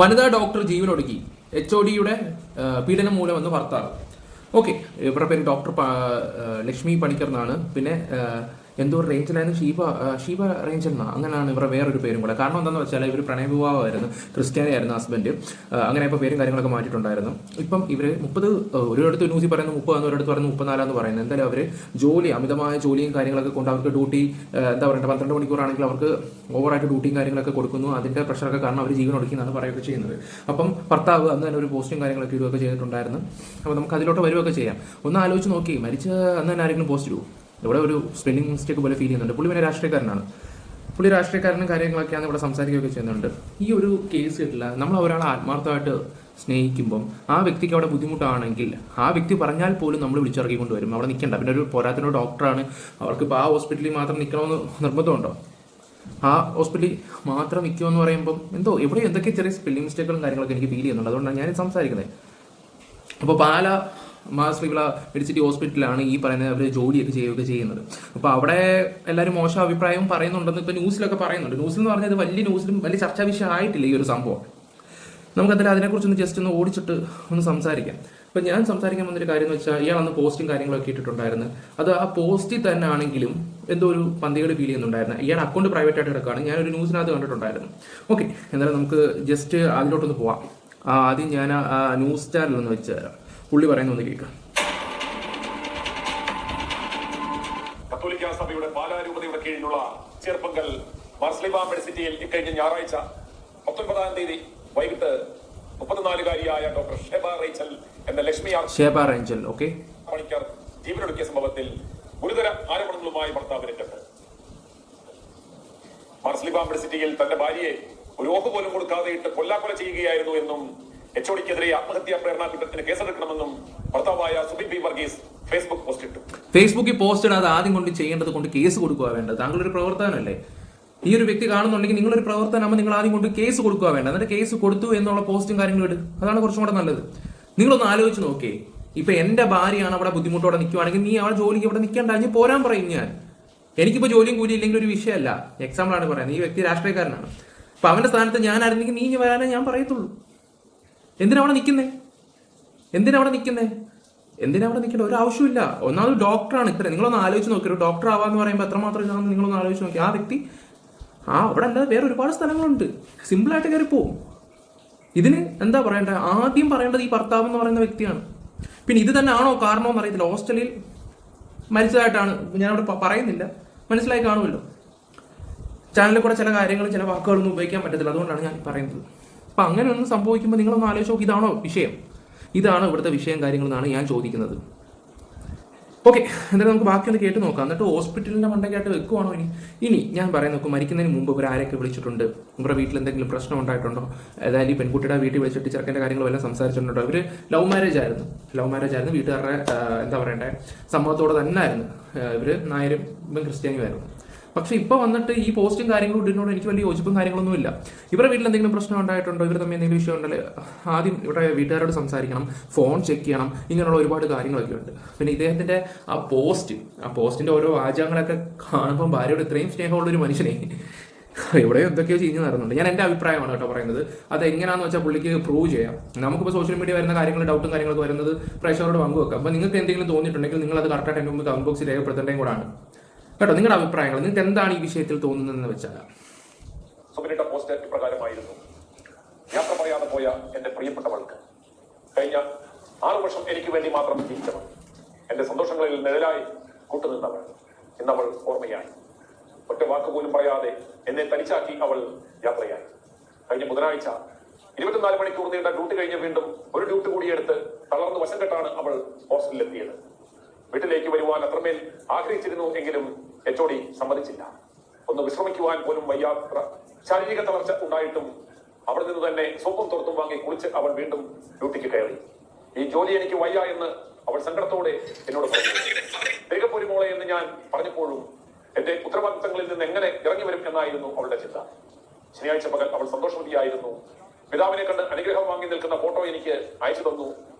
വനിതാ ഡോക്ടർ ജീവനൊടുക്കി HODയുടെ പീഡനം മൂലമെന്ന് ഭർത്താവ്. ഓക്കെ, ഇവരുടെ പേര് ഡോക്ടർ ലക്ഷ്മി പണിക്കർ എന്നാണ്. പിന്നെ എന്തോ റേഞ്ചിലായിരുന്നു, ഷീബ റേഞ്ചൽ എന്നാണ്, അങ്ങനെയാണ് ഇവരുടെ വേറൊരു പേരും കൂടെ. കാരണം എന്താണെന്ന് വെച്ചാൽ ഇവർ പ്രണയവിവാഹമായിരുന്നു, ക്രിസ്ത്യാനിയായിരുന്നു ഹസ്ബൻഡ്. അങ്ങനെ ഇപ്പോൾ പേരും കാര്യങ്ങളൊക്കെ മാറ്റിയിട്ടുണ്ടായിരുന്നു. ഇപ്പം ഇവർ 30, ഒരിടത്ത് ന്യൂസിൽ പറയുന്നത് 30, ഒരിടത്ത് പറയുന്നത് 34 പറയുന്നത്. എന്തായാലും അവർ അമിതമായ ജോലിയും കാര്യങ്ങളൊക്കെ കൊണ്ട് അവർക്ക് ഡ്യൂട്ടി എന്താ പറയുക 12 മണിക്കൂറാണെങ്കിൽ അവർക്ക് ഓവറായിട്ട് ഡ്യൂട്ടിയും കാര്യങ്ങളൊക്കെ കൊടുക്കുന്നു. അതിൻ്റെ പ്രഷറൊക്കെ കാരണം അവർ ജീവൻ ഒടുക്കിയെന്നാണ് പറയുകയൊക്കെ ചെയ്യുന്നത്. അപ്പം ഭർത്താവ് അന്ന് തന്നെ ഒരു പോസ്റ്റും കാര്യങ്ങളൊക്കെ ഇടുകയൊക്കെ ചെയ്തിട്ടുണ്ടായിരുന്നു. അപ്പോൾ നമുക്ക് അതിലോട്ട് വരുകയൊക്കെ ചെയ്യാം. ഒന്ന് ആലോചിച്ച് നോക്കി, മരിച്ച അന്ന് തന്നെ ആരെങ്കിലും പോസ്റ്റ് ഇടുമോ? ഇവിടെ ഒരു സ്പെല്ലിംഗ് മിസ്റ്റേക്ക് പോലെ ഫീൽ ചെയ്യുന്നുണ്ട്. പുള്ളി പിന്നെ രാഷ്ട്രീയക്കാരനാണ്. പുള്ളി രാഷ്ട്രീയക്കാരനും കാര്യങ്ങളൊക്കെയാണ് ഇവിടെ സംസാരിക്കുകയൊക്കെ ചെയ്യുന്നുണ്ട്. ഈ ഒരു കേസ് കിട്ടില്ല. നമ്മൾ ഒരാളെ ആത്മാർത്ഥമായിട്ട് സ്നേഹിക്കുമ്പം ആ വ്യക്തിക്ക് അവിടെ ബുദ്ധിമുട്ടാണെങ്കിൽ ആ വ്യക്തി പറഞ്ഞാൽ പോലും നമ്മൾ വിളിച്ചിറക്കിക്കൊണ്ട് വരും. അവിടെ നിൽക്കണ്ട. പിന്നെ ഒരു പോരാത്തിനൊരു ഡോക്ടറാണ്, അവർക്കിപ്പോൾ ആ ഹോസ്പിറ്റലിൽ മാത്രം നിൽക്കണമെന്ന് നിർബന്ധമുണ്ടോ? ആ ഹോസ്പിറ്റലിൽ മാത്രം നിൽക്കുമെന്ന് പറയുമ്പം എന്തോ ഇവിടെ എന്തൊക്കെ ചെറിയ സ്പെല്ലിംഗ് മിസ്റ്റേക്കുകളും കാര്യങ്ങളൊക്കെ എനിക്ക് ഫീൽ ചെയ്യുന്നുണ്ട്. അതുകൊണ്ടാണ് ഞാൻ സംസാരിക്കുന്നത്. അപ്പോൾ പാലാ മാസ്ലിവിള മെഡിസിറ്റി ഹോസ്പിറ്റലാണ് ഈ പറയുന്നത് അവർ ജോലിയൊക്കെ ചെയ്യുകയൊക്കെ ചെയ്യുന്നത്. അപ്പോൾ അവിടെ എല്ലാവരും മോശം അഭിപ്രായം പറയുന്നുണ്ടെന്ന് ഇപ്പോൾ ന്യൂസിലൊക്കെ പറയുന്നുണ്ട്. ന്യൂസിൽ എന്ന് പറഞ്ഞാൽ വലിയ ന്യൂസിലും വലിയ ചർച്ചാ വിഷയം ആയിട്ടില്ല ഈ ഒരു സംഭവം. നമുക്കതിൽ അതിനെക്കുറിച്ചൊന്ന് ജസ്റ്റ് ഒന്ന് ഓടിച്ചിട്ട് ഒന്ന് സംസാരിക്കാം. അപ്പോൾ ഞാൻ സംസാരിക്കാൻ വന്നൊരു കാര്യം എന്ന് വെച്ചാൽ ഇയാൾ അന്ന് പോസ്റ്റും കാര്യങ്ങളൊക്കെ ഇട്ടിട്ടുണ്ടായിരുന്നു. അത് ആ പോസ്റ്റിൽ തന്നെ ആണെങ്കിലും എന്തോ ഒരു പന്തികേട് ഫീൽ ചെയ്യുന്നുണ്ടായിരുന്നു. ഇയാളുടെ അക്കൗണ്ട് പ്രൈവറ്റ് ആയിട്ട് കിടക്കുകയാണ്. ഞാനൊരു ന്യൂസിനകത്ത് കണ്ടിട്ടുണ്ടായിരുന്നു. ഓക്കെ, എന്തായാലും നമുക്ക് ജസ്റ്റ് അതിലോട്ടൊന്ന് പോവാം. ആദ്യം ഞാൻ ആ ന്യൂസ് ചാനലൊന്ന് വെച്ച് തരാം. പുള്ളി പറയുന്ന ഒന്ന് കേൾക്കാം. കത്തോലിക്ക സഭയുടെ പാലാരൂപതയുടെ കീഴിലുള്ള ചേർപ്പങ്കൽ മാർസ്ലിബ മെഡിസിറ്റിയിൽ ഇക്കഴിഞ്ഞ ഞായറാഴ്ച 19-ാം തീയതി വൈകിട്ട് 34-കാരിയായ ഡോക്ടർ ഷേബ റേഞ്ചൽ പണിക്കർ ജീവനൊടുക്കിയ സംഭവത്തിൽ ഗുരുതര ആരോപണങ്ങളുമായി ഭർത്താവ് രംഗത്ത്. മാർസ്ലിബ മെഡിസിറ്റിയിൽ തന്റെ ഭാര്യയെ ഒരു ഓഹ് പോലും കൊടുക്കാതെ ഇട്ട് കൊല്ലാക്കൊല ചെയ്യുകയായിരുന്നു എന്നും HODക്കെതിരെ ആത്മഹത്യാ പ്രേരണ കുറ്റത്തിന് കേസെടുക്കണമെന്നും ഭർത്താവായ Subin B Varghese Facebook post ഇട്ടു. ഫേസ്ബുക്കിൽ പോസ്റ്റ് ഇടാതെ ആദ്യം കൊണ്ട് ചെയ്യേണ്ടത് കൊണ്ട് കേസ് കൊടുക്കുക വേണ്ടത്. താങ്കളൊരു പ്രവർത്തനമല്ലേ? ഈ ഒരു വ്യക്തി കാണുന്നുണ്ടെങ്കിൽ നിങ്ങളൊരു പ്രവർത്തനമാകുമ്പോൾ നിങ്ങൾ ആദ്യം കൊണ്ട് കേസ് കൊടുക്കുക വേണ്ട. എന്നിട്ട് കേസ് കൊടുത്തു എന്നുള്ള പോസ്റ്റും കാര്യങ്ങളും ഇടും. അതാണ് കുറച്ചും കൂടെ നല്ലത്. നിങ്ങളൊന്ന് ആലോചിച്ച് നോക്കിയേ. ഇപ്പൊ എന്റെ ഭാര്യയാണ് അവിടെ ബുദ്ധിമുട്ടോടെ നിൽക്കുവാണെങ്കിൽ നീ അവളെ ജോലിക്ക് ഇവിടെ നിൽക്കേണ്ട, ഞാൻ പോരാൻ പറയും. എനിക്കിപ്പോ ജോലിയും കൂലി ഇല്ലെങ്കിൽ ഒരു വിഷയമല്ല. എക്സാമ്പിൾ ആണ് പറയുന്നത്. ഈ വ്യക്തി രാഷ്ട്രീയക്കാരനാണ്. അപ്പൊ അവന്റെ സ്ഥാനത്ത് ഞാനായിരുന്നെങ്കിൽ നീ വരാനേ ഞാൻ പറയത്തുള്ളൂ. എന്തിനാ അവിടെ നിൽക്കുന്നേ? എന്തിനാ അവിടെ നിൽക്കേണ്ട ഒരു ആവശ്യമില്ല. ഒന്നാമത് ഡോക്ടറാണ്. ഇത്ര നിങ്ങളൊന്ന് ആലോചിച്ച് നോക്കി. ഒരു ഡോക്ടർ ആവാന്ന് പറയുമ്പോൾ എത്രമാത്രം ഇതാണെന്ന് നിങ്ങളൊന്ന് ആലോചിച്ച് നോക്കി. ആ വ്യക്തി അവിടെ അല്ലാതെ വേറെ ഒരുപാട് സ്ഥലങ്ങളുണ്ട്. സിമ്പിളായിട്ട് കയറി പോവും. ഇതിന് എന്താ പറയേണ്ടത്? ആദ്യം പറയേണ്ടത് ഈ ഭർത്താവ് എന്ന് പറയുന്ന വ്യക്തിയാണ്. പിന്നെ ഇത് തന്നെ ആണോ കാരണമെന്ന് അറിയത്തില്ല. ഹോസ്റ്റലിൽ മരിച്ചതായിട്ടാണ്, ഞാനവിടെ പറയുന്നില്ല, മനസ്സിലായി കാണുമല്ലോ. ചാനലിൽ കൂടെ ചില കാര്യങ്ങളും ചില വാക്കുകളൊന്നും ഉപയോഗിക്കാൻ പറ്റത്തില്ല. അതുകൊണ്ടാണ് ഞാൻ പറയുന്നത്. അപ്പം അങ്ങനെ ഒന്നും സംഭവിക്കുമ്പോൾ നിങ്ങളൊന്ന് ആലോചിച്ച് നോക്കി. ഇതാണോ വിഷയം? ഇതാണ് ഇവിടുത്തെ വിഷയം കാര്യങ്ങളെന്നാണ് ഞാൻ ചോദിക്കുന്നത്. ഓക്കെ, എന്തായാലും നമുക്ക് ബാക്കിയൊന്ന് കേട്ട് നോക്കാം. എന്നിട്ട് ഹോസ്പിറ്റലിന്റെ മണ്ടയ്ക്കായിട്ട് വെക്കുവാണോ ഇനി ഞാൻ പറയാൻ നോക്കും. മരിക്കുന്നതിന് മുമ്പ് ഇവർ ആരൊക്കെ വിളിച്ചിട്ടുണ്ട്, ഇവരുടെ വീട്ടിൽ എന്തെങ്കിലും പ്രശ്നം ഉണ്ടായിട്ടുണ്ടോ, അതായത് ഈ പെൺകുട്ടിയുടെ വീട്ടിൽ വിളിച്ചിട്ട് ചെറുക്കൻ്റെ കാര്യങ്ങളും എല്ലാം സംസാരിച്ചിട്ടുണ്ടോ? ഇവർ ലവ് മാരേജ് ആയിരുന്നു. വീട്ടുകാരുടെ എന്താ പറയണ്ടേ സമ്മതത്തോടെ തന്നെ ആയിരുന്നു. ഇവർ നായരും ഇവൻ ക്രിസ്ത്യാനിയുമായിരുന്നു. പക്ഷെ ഇപ്പൊ വന്നിട്ട് ഈ പോസ്റ്റും കാര്യങ്ങളും ഇടുന്നോട് എനിക്ക് വലിയ യോജിപ്പും കാര്യങ്ങളൊന്നും ഇല്ല. ഇവരുടെ വീട്ടിൽ എന്തെങ്കിലും പ്രശ്നം ഉണ്ടായിട്ടുണ്ടോ, ഇവർ തമ്മിൽ എന്തെങ്കിലും വിഷയം ഉണ്ടല്ലോ, ആദ്യം ഇവിടെ വീട്ടുകാരോട് സംസാരിക്കണം, ഫോൺ ചെക്ക് ചെയ്യണം. ഇങ്ങനെയുള്ള ഒരുപാട് കാര്യങ്ങളൊക്കെ ഉണ്ട്. പിന്നെ ഇദ്ദേഹത്തിന്റെ ആ പോസ്റ്റിന്റെ ഓരോ വാചകങ്ങളൊക്കെ കാണുമ്പോൾ ഭാര്യയോട് ഇത്രയും സ്നേഹമുള്ളൊരു മനുഷ്യനെ ഇവിടെ എന്തൊക്കെയോ ചെയ്യുന്നു നടന്നുണ്ട്. ഞാൻ എന്റെ അഭിപ്രായമാണ് കേട്ടോ പറയുന്നത്. അത് എങ്ങനെയാണെന്ന് വെച്ചാൽ പുള്ളിക്ക് പ്രൂവ് ചെയ്യാം. നമുക്കിപ്പോൾ സോഷ്യൽ മീഡിയ വരുന്ന കാര്യങ്ങൾ, ഡൗട്ടും കാര്യങ്ങളൊക്കെ വരുന്നത് പ്രേക്ഷകരോട് പങ്കുവെക്കാം. അപ്പോൾ നിങ്ങൾക്ക് എന്തെങ്കിലും തോന്നിയിട്ടുണ്ടെങ്കിൽ നിങ്ങൾ അത് കറക്റ്റായിട്ട് എൻ്റെ മുമ്പ് കമന്റ് ബോക്സിൽ രേഖപ്പെടുത്തേണ്ടതും കൂടാണ് കേട്ടോ. നിങ്ങളുടെ അഭിപ്രായങ്ങൾ, നിങ്ങൾക്ക് എന്താണ് ഈ വിഷയത്തിൽ തോന്നുന്നതെന്ന് വെച്ചാൽ. സുബിനിട്ട പോസ്റ്റ് ഇപ്രകാരമായിരുന്നു. യാത്ര പറയാതെ പോയ എന്റെ പ്രിയപ്പെട്ടവൾക്ക്, കഴിഞ്ഞ 6 വർഷം എനിക്ക് വേണ്ടി മാത്രം ജീവിച്ചവൾ, എന്റെ സന്തോഷങ്ങളിൽ നിഴലായി കൂട്ടുനിന്നവൾ, ഇന്നവൾ ഓർമ്മയായി. ഒറ്റ വാക്കുപോലും പറയാതെ എന്നെ തനിച്ചാക്കി അവൾ യാത്രയായി. കഴിഞ്ഞ ബുധനാഴ്ച 24 മണിക്കൂർ നീണ്ട ഡ്യൂട്ടി കഴിഞ്ഞ് വീണ്ടും ഒരു ഡ്യൂട്ടി കൂടിയെടുത്ത് തളർന്ന് വശം കെട്ടാണ് അവൾ ഹോസ്റ്റലിലെത്തിയത്. വീട്ടിലേക്ക് വരുവാൻ അത്രമേൽ ആഗ്രഹിച്ചിരുന്നു എങ്കിലും HOD സമ്മതിച്ചില്ല. ഒന്ന് വിശ്രമിക്കുവാൻ പോലും വയ്യാത്ര ശാരീരിക തളർച്ച ഉണ്ടായിട്ടും അവിടെ നിന്ന് തന്നെ സോപ്പും തുറത്തും വാങ്ങി കുളിച്ച് അവൾ വീണ്ടും ഡ്യൂട്ടിക്ക് കയറി. ഈ ജോലി എനിക്ക് വയ്യ എന്ന് അവൾ സങ്കടത്തോടെ എന്നോട് പറഞ്ഞു. വേഗപ്പൊരു മോളെ എന്ന് ഞാൻ പറഞ്ഞപ്പോഴും എന്റെ ഉത്തരവാദിത്തങ്ങളിൽ നിന്ന് എങ്ങനെ ഇറങ്ങി വരും എന്നായിരുന്നു അവളുടെ ചിന്ത. ശനിയാഴ്ച പകൽ അവൾ സന്തോഷവതിയായിരുന്നു. പിതാവിനെ കണ്ട് അനുഗ്രഹം വാങ്ങി നിൽക്കുന്ന ഫോട്ടോ എനിക്ക് അയച്ചു തന്നു.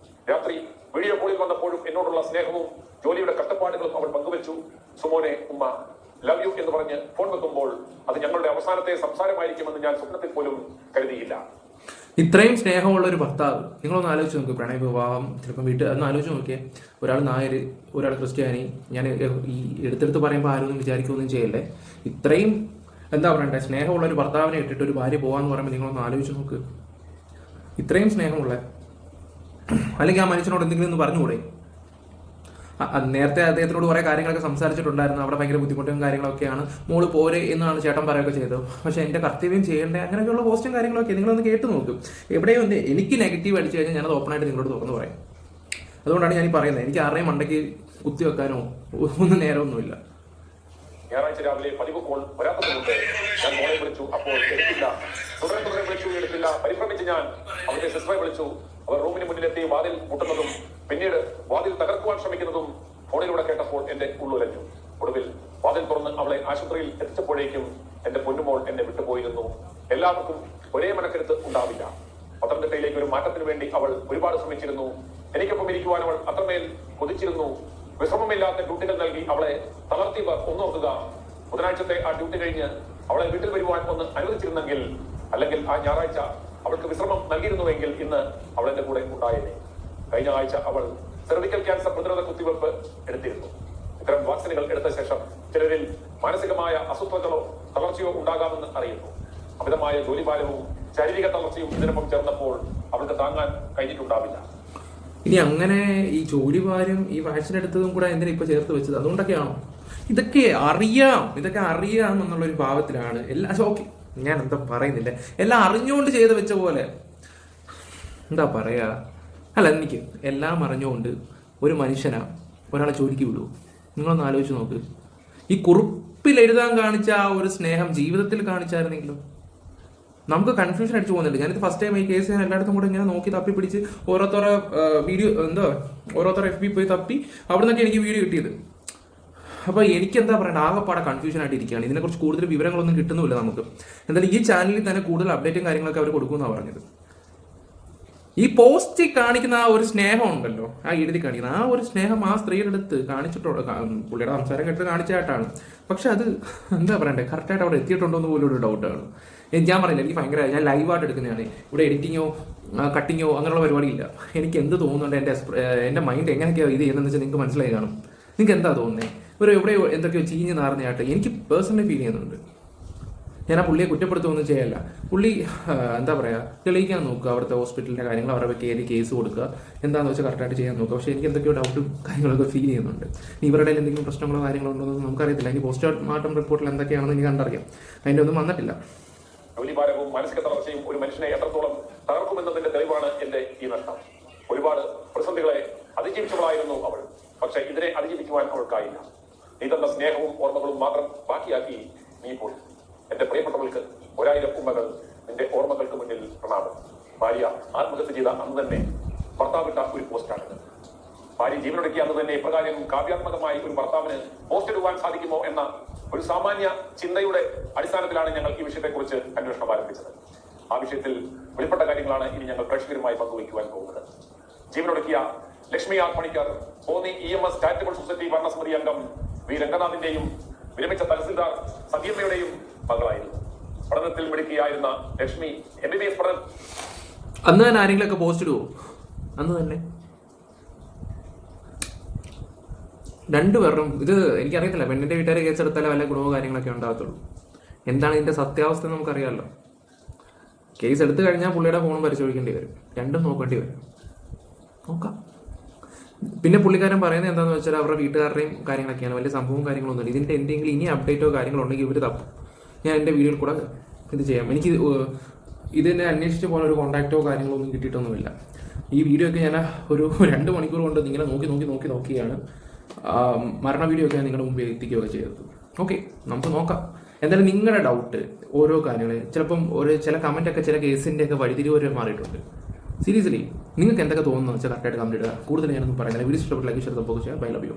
രാത്രി വീഡിയോ കോളിൽ വന്നപ്പോഴും എന്നോടുള്ള സ്നേഹവും ജോലിയുടെ കഷ്ടപ്പാടുകളും അവൾ പങ്കുവച്ചു. സുമോനെ, ഉമ്മ ലവ് യു എന്ന് പറഞ്ഞ് ഫോൺ വെക്കുമ്പോൾ അത് ഞങ്ങളുടെ അവസാനത്തെ സംസാരമായിരിക്കുമെന്ന് ഞാൻ സ്വപ്നത്തിൽ പോലും കരുതിയില്ല. ഇത്രയും സ്നേഹമുള്ള ഒരു ഭർത്താവ്, നിങ്ങളൊന്ന് ആലോചിച്ച് നോക്ക്. പ്രണയ വിവാഹം ചിലപ്പോൾ ഒന്ന് ആലോചിച്ച് നോക്കിയേ. ഒരാൾ നായർ, ഒരാൾ ക്രിസ്ത്യാനി. ഞാൻ ഈ എടുത്തെടുത്ത് പറയുമ്പോൾ ആരൊന്നും വിചാരിക്കുകയൊന്നും ചെയ്യല്ലേ. ഇത്രയും എന്താ പറയണ്ടേ, സ്നേഹമുള്ള ഒരു ഭർത്താവിനെ ഇട്ടിട്ട് ഒരു ഭാര്യ പോകാന്ന് പറയുമ്പോൾ നിങ്ങളൊന്ന് ആലോചിച്ച് നോക്ക്. ഇത്രയും സ്നേഹമുള്ള, അല്ലെങ്കിൽ ആ മനുഷ്യനോട് എന്തെങ്കിലും ഒന്ന് പറഞ്ഞുകൂടെ? നേരത്തെ അദ്ദേഹത്തിനോട് കുറെ കാര്യങ്ങളൊക്കെ സംസാരിച്ചിട്ടുണ്ടായിരുന്നു. അവിടെ ഭയങ്കര ബുദ്ധിമുട്ടും കാര്യങ്ങളൊക്കെയാണ്, മോള് പോരെ എന്നാണ് ചേട്ടൻ പറയുകയൊക്കെ ചെയ്തത്. പക്ഷെ എന്റെ കർത്തവ്യം ചെയ്യേണ്ടേ, അങ്ങനെയൊക്കെയുള്ള പോസ്റ്റും കാര്യങ്ങളൊക്കെ നിങ്ങളൊന്ന് കേട്ട് നോക്കും. എവിടെയോ എനിക്ക് നെഗറ്റീവ് അടിച്ചു കഴിഞ്ഞാൽ ഞാനത് ഓപ്പണായിട്ട് നിങ്ങളോട് തുറന്നു പറയും. അതുകൊണ്ടാണ് ഞാൻ ഈ പറയുന്നത്. എനിക്ക് ആരുടെയും മണ്ടയ്ക്ക് കുത്തി വെക്കാനോ ഒന്നും നേരമൊന്നുമില്ല. ഞായറാഴ്ച രാവിലെ പതിവ് കോൾ വരാത്തതുകൊണ്ട് ഞാൻ മോളെ വിളിച്ചു. അപ്പോൾ എടുത്തില്ല. തുടരെ വിളിച്ചു, എടുത്തില്ല. പരിഭ്രമിച്ച് ഞാൻ അവരുടെ സിസ്റ്ററെ വിളിച്ചു. അവർ റൂമിന് മുന്നിലെത്തി വാതിൽ മുട്ടുന്നതും പിന്നീട് വാതിൽ തകർക്കുവാൻ ശ്രമിക്കുന്നതും ഫോണിലൂടെ കേട്ടപ്പോൾ എന്റെ ഉള്ളുലഞ്ഞു. ഒടുവിൽ വാതിൽ തുറന്ന് അവളെ ആശുപത്രിയിൽ എത്തിച്ചപ്പോഴേക്കും എന്റെ പൊന്നുമോൾ എന്നെ വിട്ടുപോയിരുന്നു. എല്ലാവർക്കും ഒരേ മനക്കരുത്ത് ഉണ്ടാവില്ല. പത്തനംതിട്ടയിലേക്ക് ഒരു മാറ്റത്തിന് വേണ്ടി അവൾ ഒരുപാട് ശ്രമിച്ചിരുന്നു. എനിക്കൊപ്പം ഇരിക്കുവാൻ അവൾ അത്രമേൽ കൊതിച്ചിരുന്നു. വിശ്രമമില്ലാത്ത ഡ്യൂട്ടികൾ നൽകി അവളെ തളർത്തിയവർ ഒന്നോർക്കുക. ബുധനാഴ്ചത്തെ ആ ഡ്യൂട്ടി കഴിഞ്ഞ് അവളെ വീട്ടിൽ വരുവാൻ ഒന്ന് അനുവദിച്ചിരുന്നെങ്കിൽ, അല്ലെങ്കിൽ ആ ഞായറാഴ്ച അവൾക്ക് വിശ്രമം നൽകിയിരുന്നുവെങ്കിൽ ഇന്ന് അവൾ എന്റെ കൂടെ ഉണ്ടായേനെ. കഴിഞ്ഞ ആഴ്ച അവൾ സെർവിക്കൽ ക്യാൻസർ പ്രതിരോധ കുത്തിവെപ്പ് എടുത്തിരുന്നു. ഇത്തരം വാക്സിനുകൾ എടുത്ത ശേഷം ചിലരിൽ മാനസികമായ അസ്വസ്ഥതകളോ തളർച്ചയോ ഉണ്ടാകാമെന്ന് അറിയുന്നു. അമിതമായ ജോലിഭാരവും ശാരീരിക തളർച്ചയും ഇതിനൊപ്പം ചേർന്നപ്പോൾ അവൾക്ക് താങ്ങാൻ കഴിഞ്ഞിട്ടുണ്ടാവില്ല. ഇനി അങ്ങനെ ഈ ജോലിഭാരം ഈ വാക്സിൻ എടുത്തതും കൂടെ എന്തിനാ ഇപ്പൊ ചേർത്ത് വെച്ചത്? അതുകൊണ്ടൊക്കെയാണോ? ഇതൊക്കെ അറിയാം എന്നുള്ളൊരു ഭാവത്തിലാണ് എല്ലാം. ഓക്കെ, ഞാൻ എന്താ പറയുന്നില്ല, എല്ലാം അറിഞ്ഞുകൊണ്ട് ചെയ്ത് വെച്ച പോലെ എന്താ പറയാ. അല്ല, എനിക്ക് എല്ലാം അറിഞ്ഞുകൊണ്ട് ഒരു മനുഷ്യനാ ഒരാളെ ജോലിക്ക് വിടുവോ? നിങ്ങളൊന്ന് ആലോചിച്ച് നോക്ക്. ഈ കുറിപ്പിൽ എഴുതാൻ കാണിച്ച ആ ഒരു സ്നേഹം ജീവിതത്തിൽ കാണിച്ചായിരുന്നെങ്കിലും നമുക്ക് കൺഫ്യൂഷൻ അടിച്ചു പോകുന്നുണ്ട്. ഞാനിത് ഫസ്റ്റ് ടൈം ഈ കേസ് ഞാൻ എല്ലായിടത്തും കൂടെ ഇങ്ങനെ നോക്കി തപ്പി പിടിച്ച് ഓരോരുത്തരുടെ വീഡിയോ ഓരോരുത്തരുടെ FB പോയി തപ്പി അവിടെ നിന്നൊക്കെ എനിക്ക് വീഡിയോ കിട്ടിയത്. അപ്പൊ എനിക്ക് എന്താ പറയണ്ട, ആകെപ്പാടെ കൺഫ്യൂഷൻ ആയിട്ട് ഇരിക്കുകയാണ്. ഇതിനെക്കുറിച്ച് കൂടുതൽ വിവരങ്ങളൊന്നും കിട്ടുന്നില്ല നമുക്ക്. എന്തായാലും ഈ ചാനലിൽ തന്നെ കൂടുതൽ അപ്ഡേറ്റും കാര്യങ്ങളൊക്കെ അവർ കൊടുക്കുമെന്നാണ് പറഞ്ഞത്. ഈ പോസ്റ്റ് കാണിക്കുന്ന ആ ഒരു സ്നേഹം ഉണ്ടല്ലോ, ആ എഴുതി കാണിക്കുന്ന ആ ഒരു സ്നേഹം ആ സ്ത്രീയുടെ അടുത്ത് കാണിച്ചിട്ടുള്ള, പുള്ളിയുടെ സംസാരം കേട്ട് കാണിച്ചായിട്ടാണ്. പക്ഷെ അത് എന്താ പറയണ്ടേ, കറക്റ്റായിട്ട് അവിടെ എത്തിയിട്ടുണ്ടോ എന്ന് പോലും ഒരു ഡൗട്ടാണ്. ഞാൻ പറയില്ല, എനിക്ക് ഭയങ്കര, ഞാൻ ലൈവായിട്ട് എടുക്കുന്നതാണ്. ഇവിടെ എഡിറ്റിങ്ങോ കട്ടിങ്ങോ അങ്ങനെയുള്ള പരിപാടിയില്ല. എനിക്ക് എന്ത് തോന്നുന്നുണ്ട്, എൻ്റെ മൈൻഡ് എങ്ങനെയൊക്കെയാണ് ഇത് ചെയ്യുന്നതെന്ന് വെച്ചാൽ നിങ്ങൾക്ക് മനസ്സിലായി കാണും. നിങ്ങൾക്ക് എന്താ തോന്നുന്നത്? എവിടെയോ എന്തൊക്കെയോ ചീഞ്ഞ് നാർന്നയായിട്ട് എനിക്ക് പേഴ്സണലി ഫീൽ ചെയ്യുന്നുണ്ട്. ഞാൻ ആ പുള്ളിയെ കുറ്റപ്പെടുത്തുകയൊന്നും ചെയ്യല്ല. പുള്ളി എന്താ പറയുക, തെളിയിക്കാൻ നോക്കുക, അവിടുത്തെ ഹോസ്പിറ്റലിൻ്റെ കാര്യങ്ങൾ അവരുടെ കയറി കേസ് കൊടുക്കുക, എന്താണെന്ന് വെച്ചാൽ കറക്റ്റായിട്ട് ചെയ്യാൻ നോക്കുക. പക്ഷേ എനിക്ക് എന്തൊക്കെയോ ഡൗട്ടും കാര്യങ്ങളൊക്കെ ഫീൽ ചെയ്യുന്നുണ്ട്. ഇവരുടെ എന്തെങ്കിലും പ്രശ്നങ്ങളോ കാര്യങ്ങളോ ഉണ്ടോ എന്ന് നമുക്കറിയത്തില്ല. ഇനി പോസ്റ്റ്മോർട്ടം റിപ്പോർട്ടിൽ എന്തൊക്കെയാണെന്ന് എനിക്ക് കണ്ടറിയാം. അതിൻ്റെ ഒന്നും വന്നിട്ടില്ല. ജോലിഭാരവും മാനസിക തളർച്ചയും ഒരു മനുഷ്യനെ എത്രത്തോളം തകർക്കുമെന്നതിന്റെ തെളിവാണ് എന്റെ ഈ നഷ്ടം. ഒരുപാട് പ്രതിസന്ധികളെ അതിജീവിച്ചവളായിരുന്നു അവൾ. പക്ഷെ ഇതിനെ അതിജീവിക്കുവാൻ അവൾക്കായില്ല. നീ തന്ന സ്നേഹവും ഓർമ്മകളും മാത്രം ബാക്കിയാക്കി നീ പോയി. എന്റെ പ്രിയപ്പെട്ടവൾക്ക് 1000 ഉമ്മകൾ. നിന്റെ ഓർമ്മകൾക്ക് മുന്നിൽ പ്രണാമം. ഭാര്യ ആത്മഹത്യ ചെയ്ത അന്ന് തന്നെ ഭർത്താവിട്ട ഒരു പോസ്റ്റാണിത്. ഭാര്യ ജീവനൊടുക്കിയ അന്ന് തന്നെ ഇപ്രകാരം കാവ്യാത്മകമായി ഒരു ഭർത്താവിന് പോസ്റ്റ് ഇടുവാൻ സാധിക്കുമോ എന്ന ഒരു സാമാന്യ ചിന്തയുടെ അടിസ്ഥാനത്തിലാണ് ഞങ്ങൾ ഈ വിഷയത്തെക്കുറിച്ച് അന്വേഷണം ആരംഭിച്ചത്. ആ വിഷയത്തിൽ വെളിപ്പെട്ട കാര്യങ്ങളാണ് ഇനി ഞങ്ങൾ പ്രേക്ഷകരുമായി പങ്കുവയ്ക്കുവാൻ പോകുന്നത്. ജീവനൊടുക്കിയ Lakshmi R Panicker Konni EMS charitable society ഭരണസമിതി അംഗം വി രംഗനാഥിന്റെയും വിരമിച്ച തഹസിൽദാർ സതിയമ്മയുടെയും മകളായിരുന്നു. പഠനത്തിൽ മിടുക്കിയായിരുന്ന ലക്ഷ്മി MBBS പഠനം. അന്ന് തന്നെ ആരെങ്കിലുമൊക്കെ പോസ്റ്റ് ഇടുവോ? അന്ന് തന്നെ രണ്ടുപേരും ഇത് എനിക്കറിയത്തില്ല. പെണ്ണിന്റെ വീട്ടുകാരെ കേസെടുത്താലേ വല്ല ഗുണമോ കാര്യങ്ങളൊക്കെ ഉണ്ടാകത്തുള്ളൂ. എന്താണ് ഇതിന്റെ സത്യാവസ്ഥ നമുക്കറിയാമല്ലോ. കേസ് എടുത്തു കഴിഞ്ഞാൽ പുള്ളിയുടെ ഫോണും പരിശോധിക്കേണ്ടി വരും, രണ്ടും നോക്കേണ്ടി വരും. നോക്കാം. പിന്നെ പുള്ളിക്കാരൻ പറയുന്നത് എന്താണെന്ന് വെച്ചാൽ അവരുടെ വീട്ടുകാരുടെയും കാര്യങ്ങളൊക്കെയാണ്, വലിയ സംഭവവും കാര്യങ്ങളൊന്നും ഇല്ല. ഇതിന്റെ എന്തെങ്കിലും ഇനി അപ്ഡേറ്റോ കാര്യങ്ങളോ ഉണ്ടെങ്കിൽ ഇവർ തപ്പും. ഞാൻ എൻ്റെ വീഡിയോയിൽ കൂടെ ഇത് ചെയ്യാം. എനിക്ക് ഇതിനെ അന്വേഷിച്ച് പോലെ ഒരു കോൺടാക്റ്റോ കാര്യങ്ങളോ ഒന്നും കിട്ടിയിട്ടൊന്നുമില്ല. ഈ വീഡിയോ ഒക്കെ ഞാൻ ഒരു 2 മണിക്കൂർ കൊണ്ട് ഇങ്ങനെ നോക്കിയാണ് മരണ വീഡിയോ ഒക്കെ ഞാൻ നിങ്ങളുടെ മുമ്പിൽ എത്തിക്കുകയൊക്കെ ചെയ്തത്. ഓക്കെ, നമുക്ക് നോക്കാം. എന്തായാലും നിങ്ങളുടെ ഡൗട്ട് ഓരോ കാര്യങ്ങൾ ചിലപ്പം ചില കമന്റ് ഒക്കെ ചില കേസിന്റെ ഒക്കെ വഴിതിരിവ് മാറിയിട്ടുണ്ട്. സീരിയസ്ലി നിങ്ങൾക്ക് എന്തൊക്കെ തോന്നുന്നു വെച്ചാൽ കറക്റ്റായിട്ട് കമന്റ് ഇടുക. കൂടുതൽ ഞാനൊന്നും പറയുന്നില്ല. വീഡിയോ ഇഷ്ടപ്പെട്ട ലൈക്ക് ഷെയർ സപ്പോർട്ട് ചെയ്യുക. Bye, love U.